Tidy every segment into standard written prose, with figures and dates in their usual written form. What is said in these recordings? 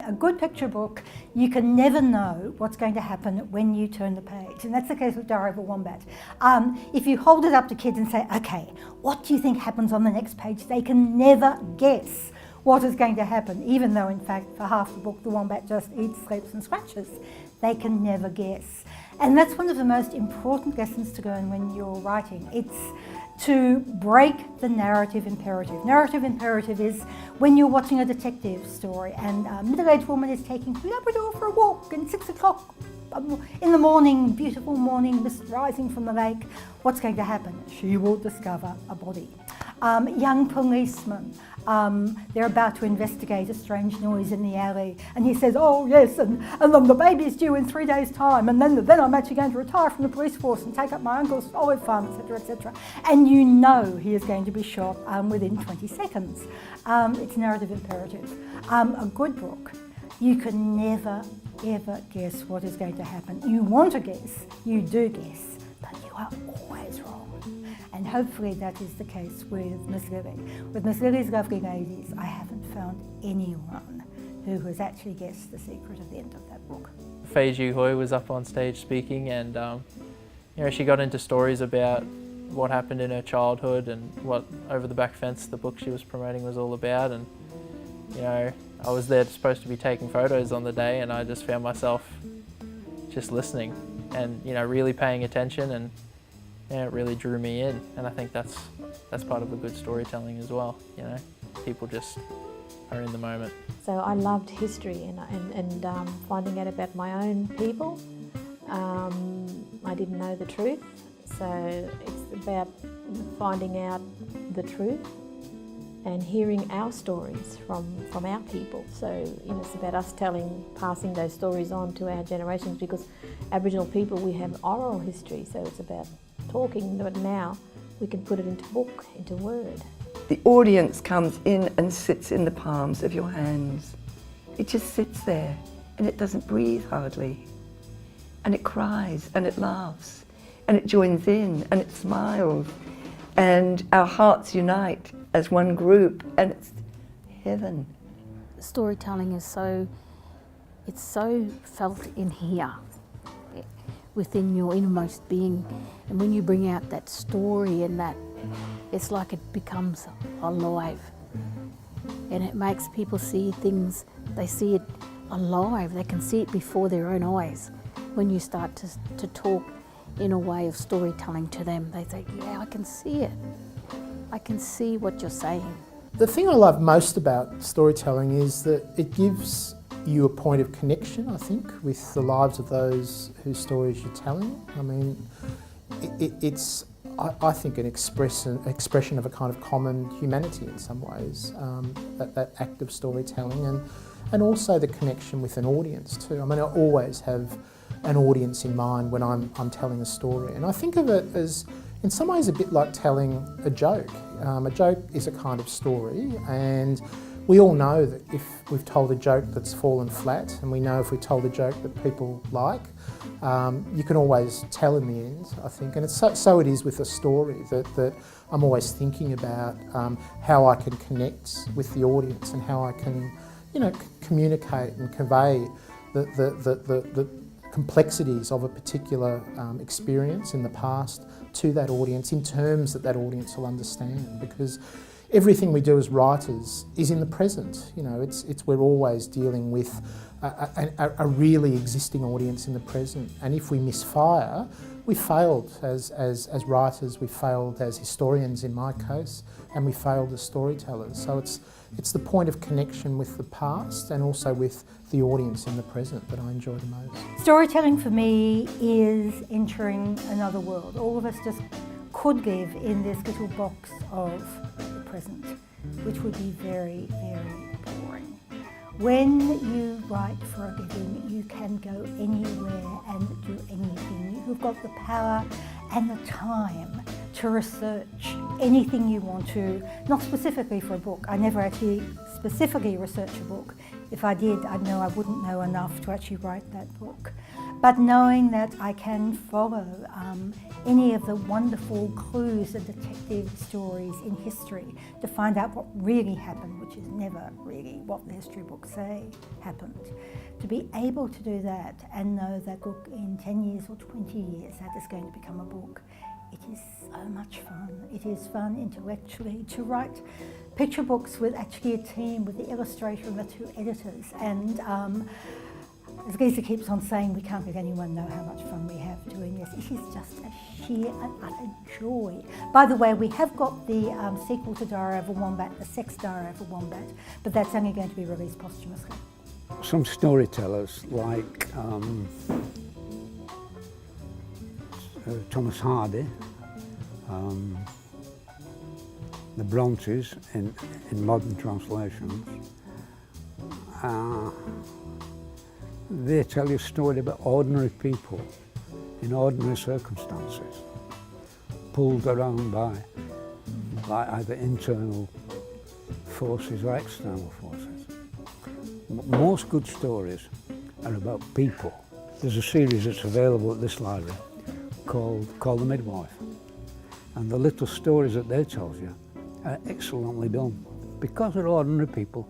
A good picture book, you can never know what's going to happen when you turn the page, and that's the case with Diary of a Wombat. If you hold it up to kids and say, okay, what do you think happens on the next page? They can never guess what is going to happen, even though in fact for half the book the wombat just eats, sleeps and scratches. They can never guess. And that's one of the most important lessons to learn when you're writing. It's to break the narrative imperative. Narrative imperative is when you're watching a detective story and a middle-aged woman is taking Labrador for a walk and 6 o'clock in the morning, beautiful morning, mist rising from the lake. What's going to happen? She will discover a body. Young policeman, they're about to investigate a strange noise in the alley, and he says, oh yes, and then the baby's due in 3 days' time, and then I'm actually going to retire from the police force and take up my uncle's olive farm, etc., etc. And you know he is going to be shot within 20 seconds. It's narrative imperative. A good book, you can never, ever guess what is going to happen. You want to guess, you do guess, but you are always wrong. And hopefully that is the case with Miss Lily. With Miss Lily's Lovely Ladies, I haven't found anyone who has actually guessed the secret at the end of that book. Fei Zhihui was up on stage speaking, and she got into stories about what happened in her childhood and what Over the Back Fence, the book she was promoting, was all about. And I was there supposed to be taking photos on the day, and I just found myself just listening and really paying attention, and it really drew me in. And I think that's part of a good storytelling as well. People just are in the moment. So I loved history and finding out about my own people. I didn't know the truth, so it's about finding out the truth and hearing our stories from our people. So it's about us passing those stories on to our generations, because Aboriginal people, we have oral history, so it's about talking, but now we can put it into book, into word. The audience comes in and sits in the palms of your hands. It just sits there and it doesn't breathe hardly. And it cries and it laughs and it joins in and it smiles, and our hearts unite as one group, and it's heaven. Storytelling is so felt in here, within your innermost being, and when you bring out that story and that, it's like it becomes alive, and it makes people see things, they see it alive, they can see it before their own eyes. When you start to talk in a way of storytelling to them, they say, yeah, I can see it. I can see what you're saying. The thing I love most about storytelling is that it gives you a point of connection, I think, with the lives of those whose stories you're telling. I mean, it's I think an expression of a kind of common humanity in some ways, that act of storytelling, and also the connection with an audience too. I mean, I always have an audience in mind when I'm telling a story, and I think of it as, in some ways, a bit like telling a joke. A joke is a kind of story, and we all know that if we've told a joke that's fallen flat, and we know if we told a joke that people like, you can always tell in the end, I think. And it's so it is with a story, that I'm always thinking about how I can connect with the audience and how I can, communicate and convey the complexities of a particular experience in the past to that audience in terms that that audience will understand, because everything we do as writers is in the present. We're always dealing with a really existing audience in the present, and if we misfire, we failed as writers, we failed as historians in my case, and we failed as storytellers. So it's the point of connection with the past and also with the audience in the present that I enjoy the most. Storytelling for me is entering another world. All of us just could live in this little box of the present, which would be very, very boring. When you write for a living, you can go anywhere and do anything. You've got the power and the time to research anything you want to, not specifically for a book. I never actually specifically research a book. If I did, I know I wouldn't know enough to actually write that book. But knowing that I can follow any of the wonderful clues and detective stories in history to find out what really happened, which is never really what the history books say happened. To be able to do that and know that, look, in 10 years or 20 years that is going to become a book, it is so much fun. It is fun intellectually to write picture books with actually a team, with the illustrator and the 2 editors. And as Lisa keeps on saying, we can't let anyone know how much fun we have doing this. It is just a sheer and utter joy. By the way, we have got the sequel to Diary of a Wombat, The Sex Diary of a Wombat, but that's only going to be released posthumously. Some storytellers like Thomas Hardy, the Brontes in modern translations, they tell you a story about ordinary people in ordinary circumstances, pulled around by either internal forces or external forces. Most good stories are about people. There's a series that's available at this library called The Midwife, and the little stories that they tell you are excellently done because they're ordinary people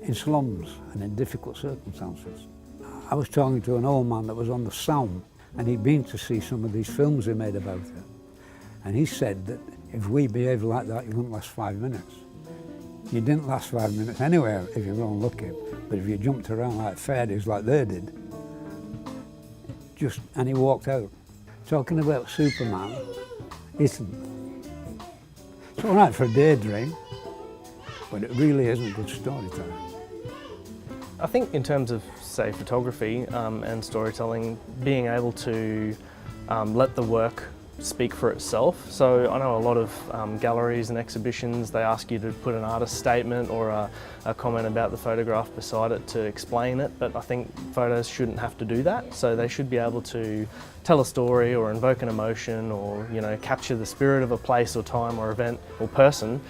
in slums and in difficult circumstances. I was talking to an old man that was on the Sound, and he'd been to see some of these films they made about it, and he said that if we behaved like that, you wouldn't last 5 minutes. You didn't last 5 minutes anywhere if you were unlucky, but if you jumped around like fairies like they did, and he walked out. Talking about Superman isn't. It's all right for a daydream, but it really isn't good storytelling. I think in terms of, say, photography and storytelling, being able to let the work speak for itself. So I know a lot of galleries and exhibitions, they ask you to put an artist statement or a comment about the photograph beside it to explain it, but I think photos shouldn't have to do that. So they should be able to tell a story or invoke an emotion or, you know, capture the spirit of a place or time or event or person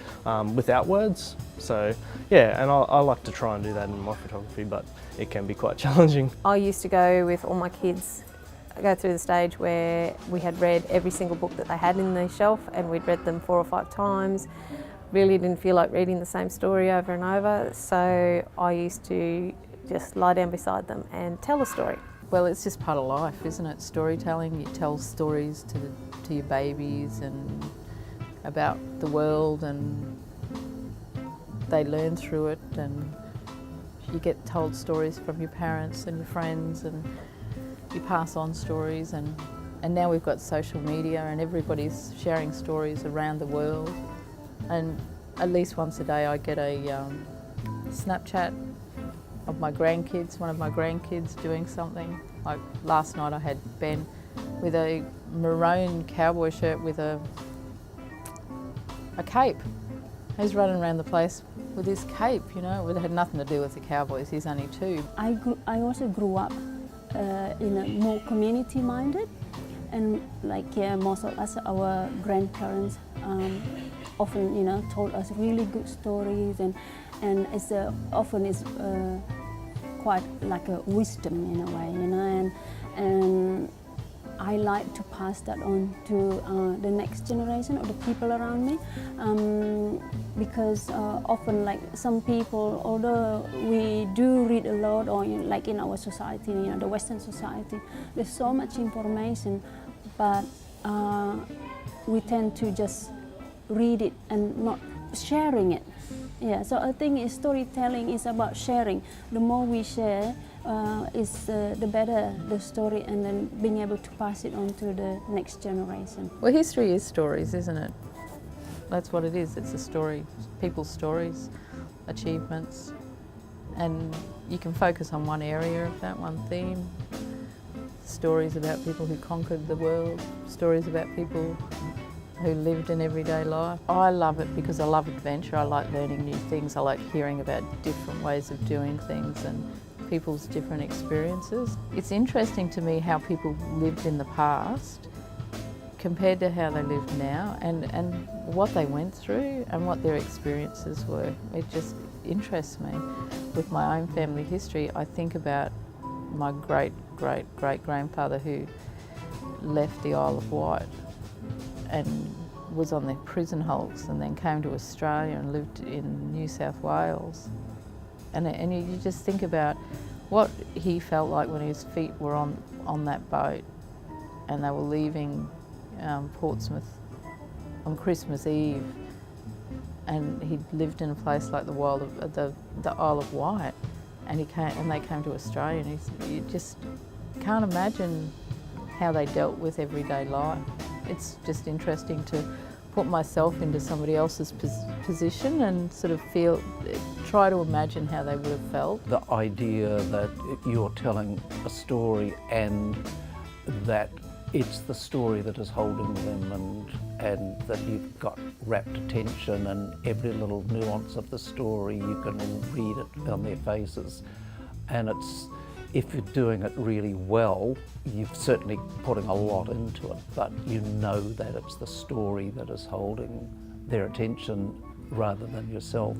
without words. So yeah, and I like to try and do that in my photography, but it can be quite challenging. I used to go with all my kids, go through the stage where we had read every single book that they had in the shelf, and we'd read them 4 or 5 times. Really didn't feel like reading the same story over and over, so I used to just lie down beside them and tell a story. Well, it's just part of life, isn't it? Storytelling. You tell stories to your babies and about the world, and they learn through it, and you get told stories from your parents and your friends, and you pass on stories, and now we've got social media and everybody's sharing stories around the world, and at least once a day I get a Snapchat of my grandkids, one of my grandkids doing something. Like last night I had Ben with a maroon cowboy shirt with a cape. He's running around the place with his cape, you know. It had nothing to do with the Cowboys, he's only 2. I also grew up in a more community-minded, and most of us, our grandparents often, you know, told us really good stories, and it's often is quite like a wisdom in a way, you know, and I like to pass that on to the next generation or the people around me, because often, like some people, although we do read a lot, or like in our society, you know, the Western society, there's so much information, but we tend to just read it and not sharing it. Yeah, so I think storytelling is about sharing. The more we share, the better the story, and then being able to pass it on to the next generation. Well, history is stories, isn't it? That's what it is. It's a story, people's stories, achievements, and you can focus on one area of that, one theme. Stories about people who conquered the world, stories about people who lived an everyday life. I love it because I love adventure. I like learning new things. I like hearing about different ways of doing things and people's different experiences. It's interesting to me how people lived in the past compared to how they live now, and what they went through and what their experiences were. It just interests me. with my own family history, I think about my great-great-great-grandfather who left the Isle of Wight and was on the prison hulks and then came to Australia and lived in New South Wales. And you just think about what he felt like when his feet were on that boat and they were leaving Portsmouth on Christmas Eve, and he'd lived in a place like the Isle of Wight, and they came to Australia, and you just can't imagine how they dealt with everyday life. It's just interesting to put myself into somebody else's position and sort of try to imagine how they would have felt. The idea that you're telling a story and that it's the story that is holding them, and that you've got rapt attention, and every little nuance of the story you can read it on their faces. And if you're doing it really well, you're certainly putting a lot into it, but you know that it's the story that is holding their attention rather than yourself.